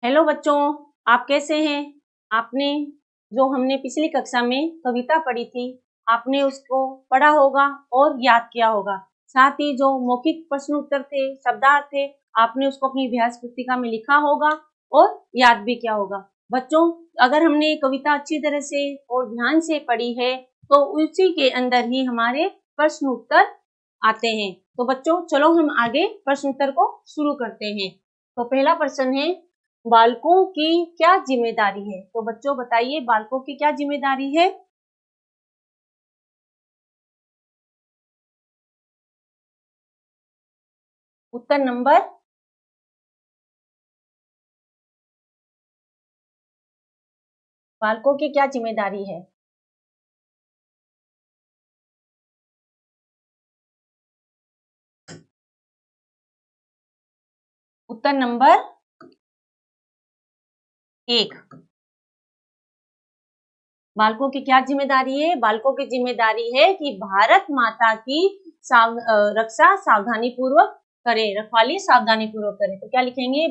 Hello बच्चों, आप कैसे हैं? आपने जो हमने पिछली कक्षा में कविता पढ़ी थी, आपने उसको पढ़ा होगा और याद किया होगा। साथ ही जो मौखिक प्रश्न उत्तर थे, शब्दार्थ थे, आपने उसको अपनी अभ्यास पुस्तिका में लिखा होगा और याद भी किया होगा। बच्चों, अगर हमने कविता अच्छी तरह से और ध्यान से पढ़ी है, तो उसी के अंदर ही हमारे प्रश्न उत्तर आते हैं। तो बच्चों, चलो हम आगे प्रश्न उत्तर को शुरू करते हैं। तो पहला प्रश्न है, बालकों की क्या जिम्मेदारी है? तो बच्चों बताइए, बालकों की क्या जिम्मेदारी है? उत्तर नंबर बालकों की क्या जिम्मेदारी है? उत्तर नंबर 1। बालकों की क्या जिम्मेदारी है? बालकों की जिम्मेदारी है कि भारत माता की रक्षा सावधानी पूर्वक करें, रखवाली सावधानी पूर्वक करें। तो क्या लिखेंगे?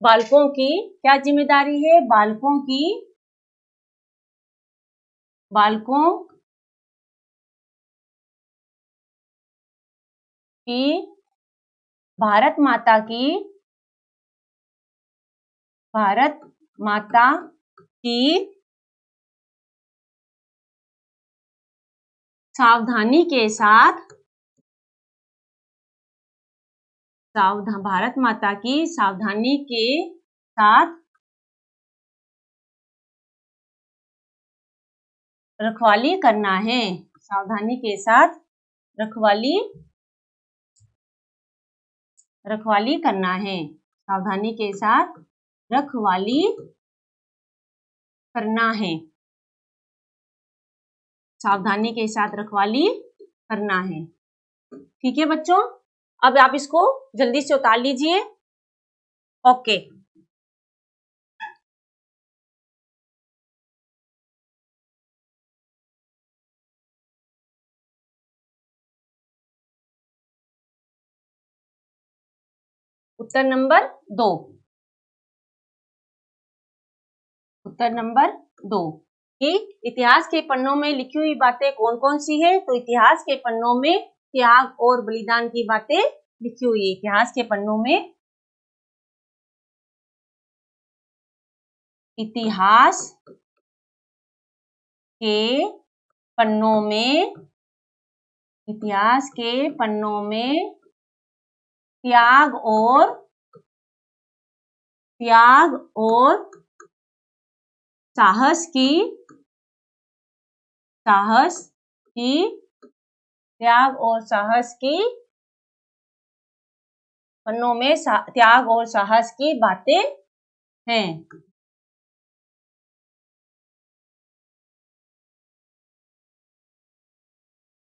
बालकों की क्या जिम्मेदारी है? बालकों की भारत माता की सावधानी के साथ भारत माता की सावधानी के साथ रखवाली करना है। सावधानी के साथ रखवाली करना है। सावधानी के साथ रखवाली करना है। सावधानी के साथ रखवाली करना है। ठीक है बच्चों, अब आप इसको जल्दी से उतार लीजिए। ओके। उत्तर नंबर 2। उत्तर नंबर 2 कि इतिहास के पन्नों में लिखी हुई बातें कौन कौन सी है? तो इतिहास के पन्नों में त्याग और बलिदान की बातें लिखी हुई है। इतिहास के पन्नों में इतिहास के पन्नों में त्याग और साहस की त्याग और साहस की पन्नों में त्याग और साहस की बातें हैं।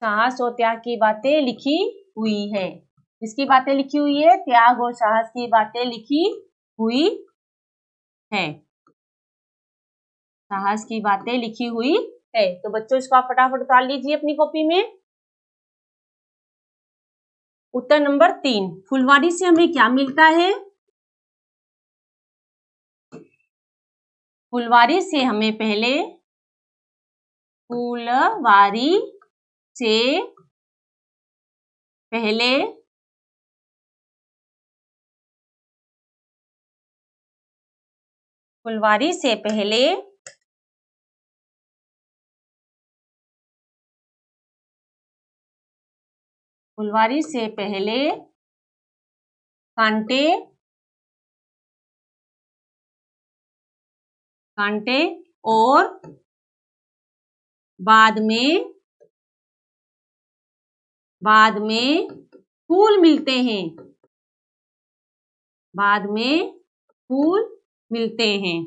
साहस और त्याग की बातें लिखी हुई है। किसकी बातें लिखी हुई है? त्याग और साहस की बातें लिखी हुई है। साहस की बातें लिखी हुई है। तो बच्चों, इसको आप फटाफट उतार लीजिए अपनी कॉपी में। उत्तर नंबर 3, फुलवारी से हमें क्या मिलता है? फुलवारी से हमें पहले फुलवारी से पहले कांटे और बाद में फूल मिलते हैं। बाद में फूल मिलते हैं।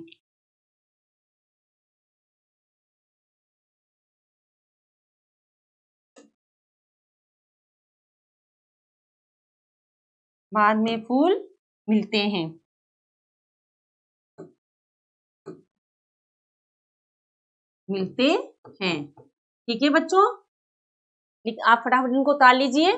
बाद में फूल मिलते हैं। ठीक है बच्चों, आप फटाफट इनको उतार लीजिए।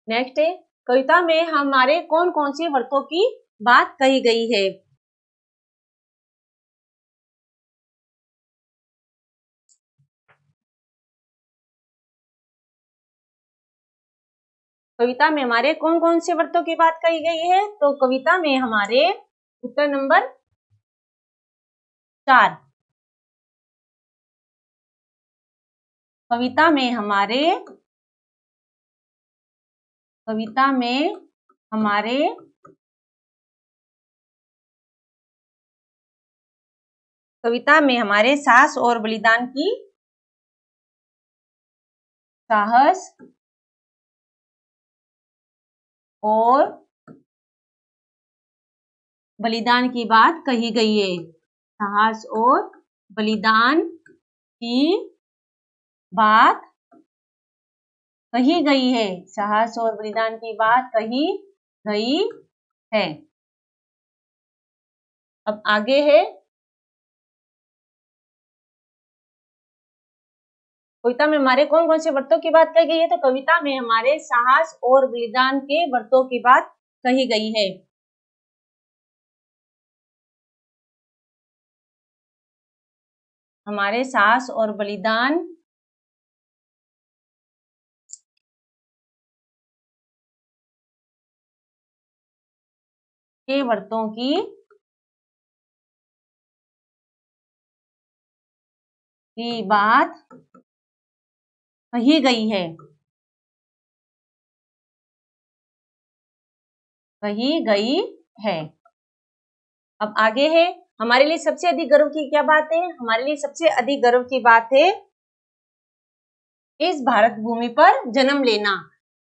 नेक्स्ट है, कविता में हमारे कौन कौन से व्रतों की बात कही गई है? कविता में हमारे कौन कौन से व्रतों की बात कही गई है? तो कविता में हमारे उत्तर नंबर 4, कविता में हमारे साहस और बलिदान की बात कही गई है। साहस और बलिदान की बात कही गई है। साहस और बलिदान की बात कही गई है। अब आगे है, कविता में हमारे कौन कौन से व्रतों की बात कही गई है? तो कविता में हमारे साहस और बलिदान के व्रतों की बात कही गई है। हमारे साहस और बलिदान के व्रतों की बात कही गई है। अब आगे है, हमारे लिए सबसे अधिक गर्व की क्या बात है? हमारे लिए सबसे अधिक गर्व की बात है इस भारत भूमि पर जन्म लेना।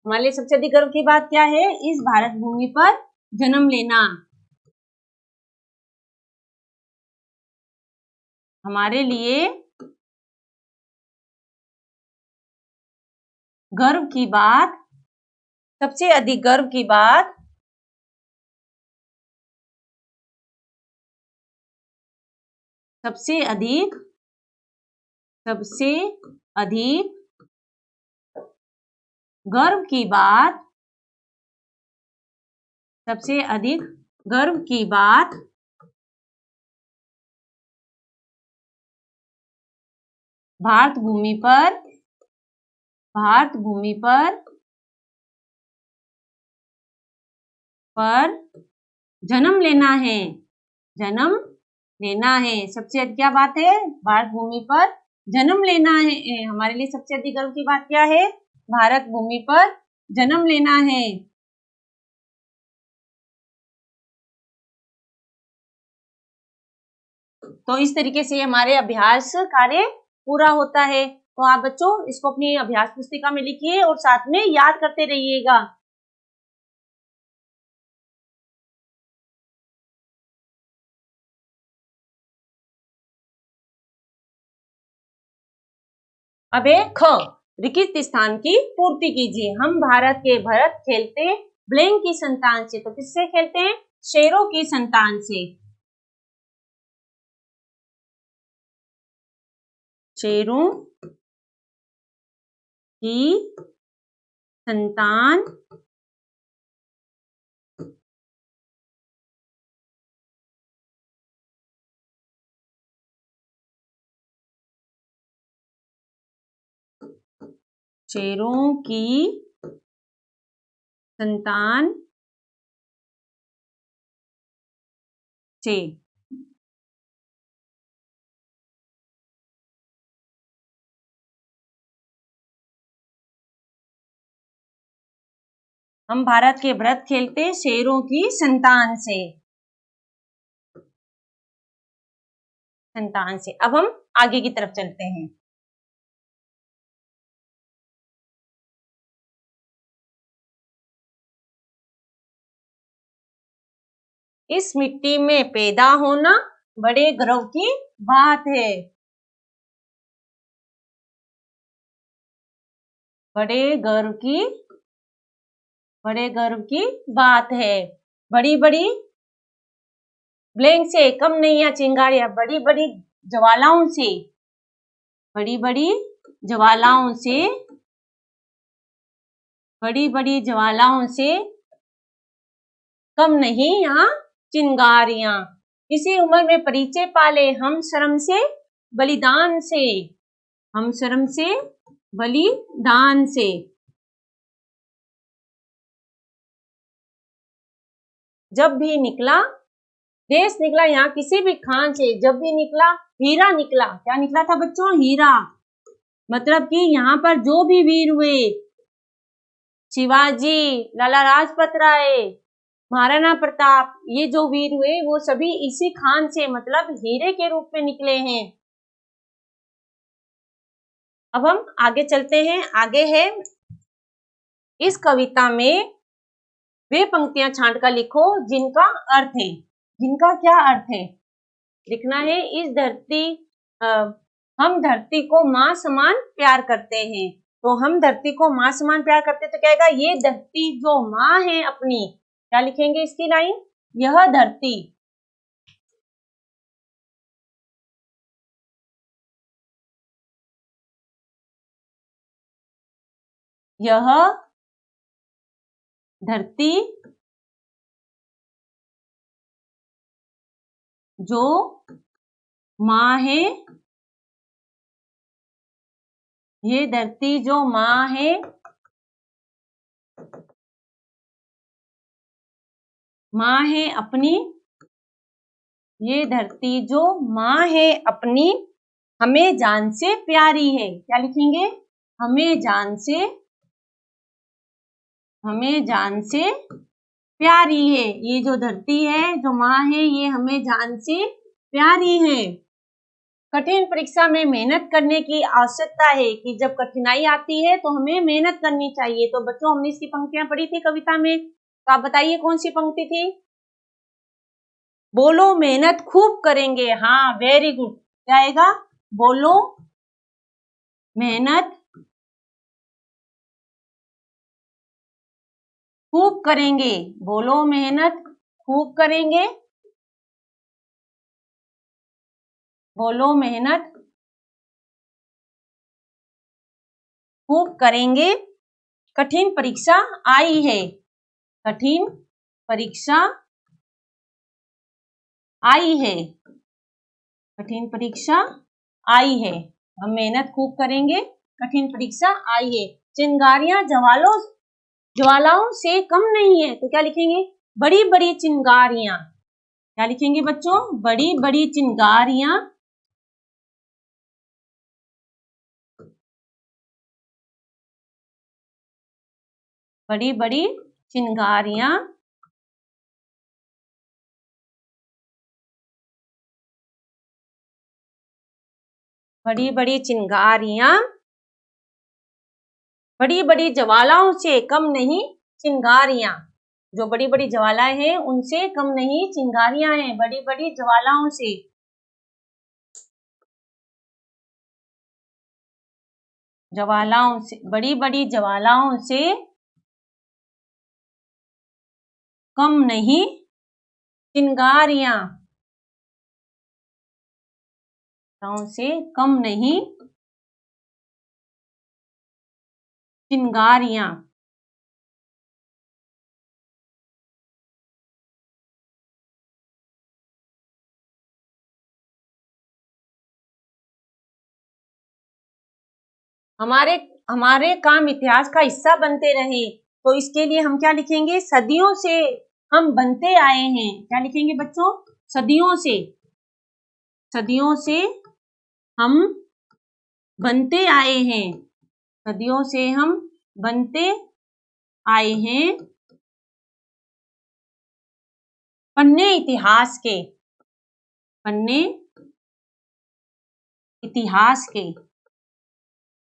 हमारे लिए सबसे अधिक गर्व की बात क्या है? इस भारत भूमि पर जन्म लेना। हमारे लिए गर्व की बात, सबसे अधिक गर्व की बात सबसे अधिक गर्व की बात भारत भूमि पर जन्म लेना है। सबसे अधिक क्या बात है? भारत भूमि पर जन्म लेना है। हमारे लिए सबसे अधिक गर्व की बात क्या है? भारत भूमि पर जन्म लेना है। तो इस तरीके से हमारे अभ्यास कार्य पूरा होता है। तो आप बच्चों इसको अपनी अभ्यास पुस्तिका में लिखिए और साथ में याद करते रहिएगा। अब ख, रिक्त स्थान की पूर्ति कीजिए। हम भारत के भरत खेलते ब्लैंक की संतान से। तो किससे खेलते हैं? शेरों की संतान से। शेरों की संतान शेरों की संतान से। हम भारत के भरत खेलते शेरों की संतान से। अब हम आगे की तरफ चलते हैं। इस मिट्टी में पैदा होना बड़े गर्व की बात है। बड़े गर्व की बात है। बड़ी बड़ी ब्लैंक से कम नहीं या चिंगारियां, बड़ी बड़ी ज्वालाओं से बड़ी बड़ी ज्वालाओं से कम नहीं यहाँ चिंगारियां। इसी उम्र में परिचय पाले हम शर्म से बलिदान से, हम शर्म से बलिदान से। जब भी निकला देश निकला, यहाँ किसी भी खान से जब भी निकला हीरा निकला। क्या निकला था बच्चों? हीरा। मतलब कि यहाँ पर जो भी वीर हुए, शिवाजी, लाला लाजपत राय, महाराणा प्रताप, ये जो वीर हुए वो सभी इसी खान से, मतलब हीरे के रूप में निकले हैं। अब हम आगे चलते हैं। आगे है, इस कविता में वे पंक्तियां छांट कर लिखो जिनका अर्थ है। जिनका क्या अर्थ है लिखना है। इस धरती हम धरती को माँ समान प्यार करते हैं। तो हम धरती को माँ समान प्यार करते तो क्या आएगा? ये धरती जो माँ है अपनी। क्या लिखेंगे इसकी लाइन? यह धरती, यह धरती जो माँ है, ये धरती जो माँ है, माँ है अपनी, ये धरती जो माँ है अपनी, हमें जान से प्यारी है। क्या लिखेंगे? हमें जान से, हमें जान से प्यारी है। ये जो धरती है जो माँ है ये हमें जान से प्यारी है। कठिन परीक्षा में मेहनत करने की आवश्यकता है कि जब कठिनाई आती है तो हमें मेहनत करनी चाहिए। तो बच्चों हमने इसकी पंक्तियां पढ़ी थी कविता में, तो आप बताइए कौन सी पंक्ति थी? बोलो मेहनत खूब करेंगे। हाँ, वेरी गुड। क्या आएगा? बोलो मेहनत खूब करेंगे। बोलो मेहनत खूब करेंगे। बोलो मेहनत खूब करेंगे। कठिन परीक्षा आई है। कठिन परीक्षा आई है। कठिन परीक्षा आई है। हम मेहनत खूब करेंगे। कठिन परीक्षा आई है। चिंगारियां ज्वालाओं से कम नहीं है। तो क्या लिखेंगे? बड़ी बड़ी चिंगारियां। क्या लिखेंगे बच्चों? बड़ी बड़ी चिंगारियां, बड़ी बड़ी चिंगारियां बड़ी बड़ी चिंगारियां बड़ी बड़ी ज्वालाओं से कम नहीं चिंगारियां। जो बड़ी बड़ी ज्वालाएं हैं उनसे कम नहीं चिंगारियां हैं। बड़ी बड़ी ज्वालाओं से, ज्वालाओं से, बड़ी बड़ी ज्वालाओं से कम नहीं चिंगारियां, से कम नहीं चिंगारियां। हमारे हमारे काम इतिहास का हिस्सा बनते रहे। तो इसके लिए हम क्या लिखेंगे? सदियों से हम बनते आए हैं। क्या लिखेंगे बच्चों? सदियों से, सदियों से हम बनते आए हैं। सदियों से हम बनते आए हैं। पन्ने इतिहास के, पन्ने इतिहास के,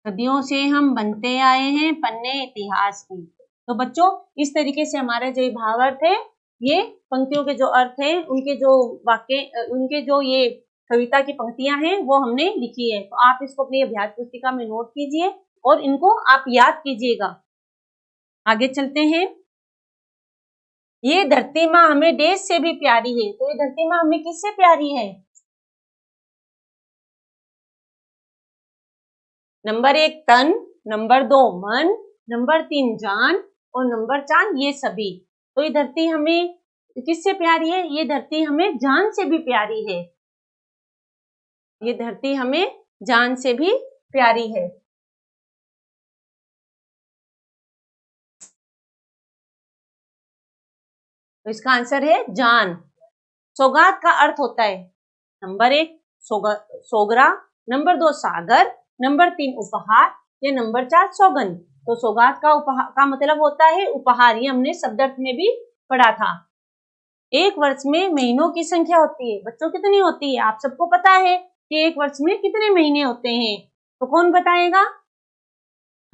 सदियों से हम बनते आए हैं पन्ने इतिहास की। तो बच्चों इस तरीके से हमारे जो भावार्थ है, ये पंक्तियों के जो अर्थ है, उनके जो वाक्य, उनके जो ये कविता की पंक्तियां हैं वो हमने लिखी है। तो आप इसको अपनी अभ्यास पुस्तिका में नोट कीजिए और इनको आप याद कीजिएगा। आगे चलते हैं। ये धरती माँ हमें देश से भी प्यारी है। तो ये धरती माँ हमें किससे प्यारी है? नंबर 1 तन, नंबर 2 मन, नंबर 3 जान और नंबर 4 ये सभी। तो ये धरती हमें किससे प्यारी है? ये धरती हमें जान से भी प्यारी है। ये धरती हमें जान से भी प्यारी है। तो इसका आंसर है जान। सौगात का अर्थ होता है नंबर 1 सोगरा, नंबर 2 सागर, नंबर 3 उपहार या नंबर 4 सौगंध। तो सौगात का उपहार का मतलब होता है उपहार। ये हमने शब्दार्थ में भी पढ़ा था। एक वर्ष में महीनों की संख्या होती है बच्चों, कितनी होती है? आप सबको पता है कि एक वर्ष में कितने महीने होते हैं। तो कौन बताएगा?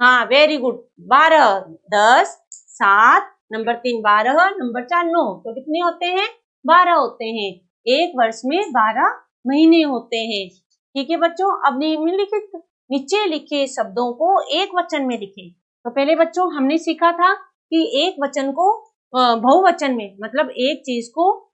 हाँ, वेरी गुड, 12, 10, 7, नंबर 3 12, नंबर 4 9। तो कितने होते हैं? 12 होते हैं। एक वर्ष में 12 महीने होते हैं। ठीक है बच्चों, अब निम्नलिखित नीचे लिखे शब्दों को एक वचन में लिखें। तो पहले बच्चों हमने सीखा था कि एक वचन को बहुवचन में, मतलब एक चीज को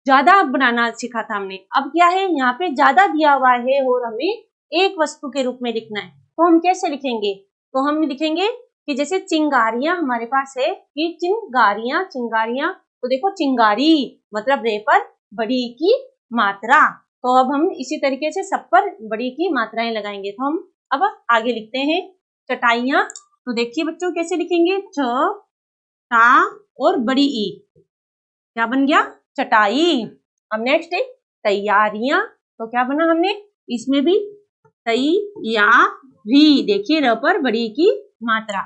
ज्यादा बनाना सीखा था हमने। अब क्या है, यहाँ पे ज्यादा दिया हुआ है और हमें एक वस्तु के रूप में लिखना है। तो हम कैसे लिखेंगे? तो हम लिखेंगे कि जैसे चिंगारियां हमारे पास है कि चिंगारियां, चिंगारियां। तो देखो चिंगारी मतलब रे पर बड़ी की मात्रा। तो अब हम इसी तरीके से सब पर बड़ी की मात्राएं लगाएंगे। तो हम अब आगे लिखते हैं चटाइयां। तो देखिए बच्चों कैसे लिखेंगे, च टा और बड़ी ई, क्या बन गया? चटाई। अब नेक्स्ट है तैयारियां। तो क्या बना हमने इसमें भी? तैयारी, देखिए र पर बड़ी की मात्रा।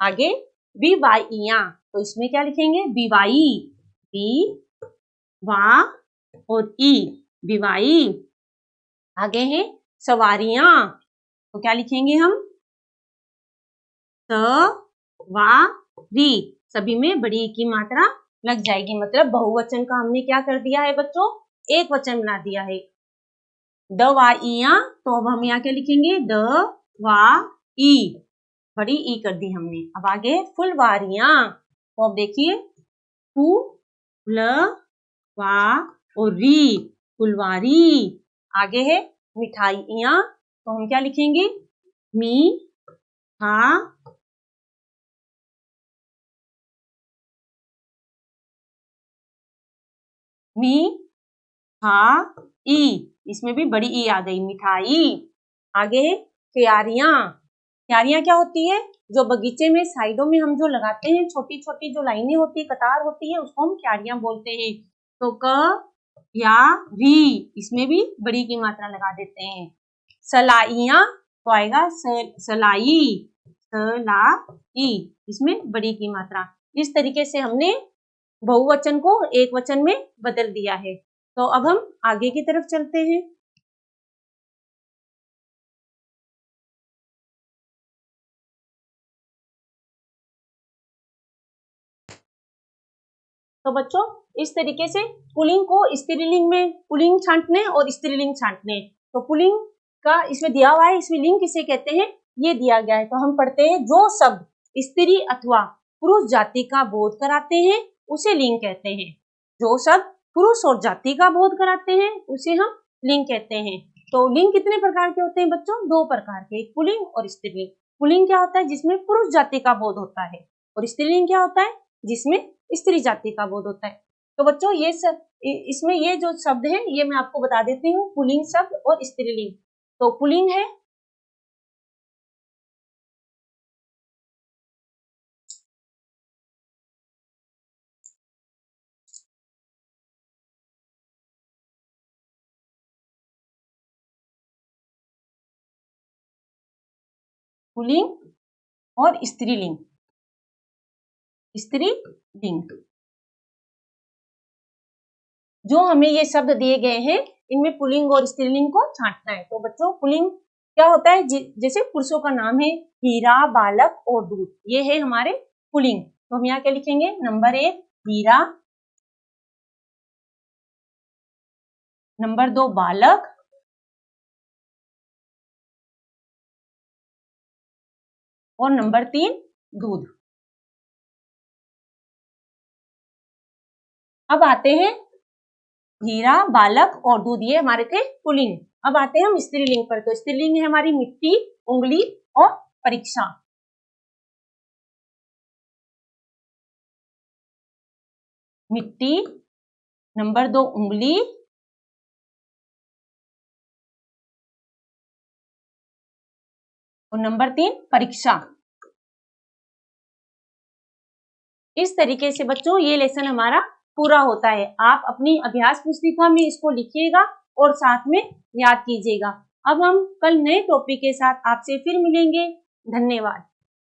आगे विवाइयां। तो इसमें क्या लिखेंगे? विवाई, बी वा और ई, विवाई। आगे है सवारियां। तो क्या लिखेंगे हम? सवारी, सभी में बड़ी की मात्रा लग जाएगी। मतलब बहुवचन का हमने क्या कर दिया है बच्चों? एक वचन बना दिया है। दवाइयां। तो अब हम यहाँ क्या लिखेंगे? द-वा-ई, बड़ी ई कर दी हमने। अब आगे फुलवारियां। तो अब देखिए फू ल वा और री, फुलवारी। आगे है मिठाइयां। तो हम क्या लिखेंगे? मी हा मी हा ई, इसमें भी बड़ी ई आ गई, मिठाई। आगे है क्यारियां। क्यारियां क्या होती है? जो बगीचे में साइडों में हम जो लगाते हैं, छोटी छोटी जो लाइनें होती है, कतार होती है, उसको हम क्यारियां बोलते हैं। तो क या री, इसमें भी बड़ी की मात्रा लगा देते हैं। सलाइयां। तो आएगा सलाई, सलाई, इसमें बड़ी की मात्रा। इस तरीके से हमने बहुवचन को एक वचन में बदल दिया है। तो अब हम आगे की तरफ चलते हैं। तो बच्चों इस तरीके से पुल्लिंग को स्त्रीलिंग में पुल्लिंग छांटने और स्त्रीलिंग छांटने। तो पुल्लिंग का इसमें दिया हुआ है, इसमें लिंग किसे कहते हैं ये दिया गया है। तो हम पढ़ते हैं जो शब्द स्त्री अथवा पुरुष जाति का बोध कराते हैं उसे लिंग कहते हैं। जो शब्द पुरुष और जाति का बोध कराते हैं उसे हम लिंग कहते हैं। तो लिंग कितने प्रकार के होते हैं बच्चों? 2 प्रकार के, पुल्लिंग और स्त्रीलिंग। पुल्लिंग क्या होता है? जिसमें पुरुष जाति का बोध होता है। और स्त्रीलिंग क्या होता है? जिसमें स्त्री जाति का बोध होता है। तो बच्चों ये सब इसमें ये जो शब्द है ये मैं आपको बता देती हूँ, पुल्लिंग शब्द और स्त्रीलिंग। तो पुल्लिंग है पुल्लिंग और स्त्रीलिंग, स्त्रीलिंग। जो हमें ये शब्द दिए गए हैं इनमें पुल्लिंग और स्त्रीलिंग को छांटना है। तो बच्चों पुल्लिंग क्या होता है? जैसे पुरुषों का नाम है हीरा, बालक और दूध, ये है हमारे पुल्लिंग। तो हम यहाँ क्या लिखेंगे? नंबर 1 हीरा, नंबर 2 बालक, और नंबर 3 दूध। अब आते हैं हीरा, बालक और दूध, ये हमारे थे पुल्लिंग। अब आते हैं हम स्त्रीलिंग पर। तो स्त्रीलिंग है हमारी मिट्टी, उंगली और परीक्षा। मिट्टी, नंबर 2 उंगली, और नंबर 3 परीक्षा। इस तरीके से बच्चों ये लेसन हमारा पूरा होता है। आप अपनी अभ्यास पुस्तिका में इसको लिखिएगा और साथ में याद कीजिएगा। अब हम कल नए टॉपिक के साथ आपसे फिर मिलेंगे। धन्यवाद।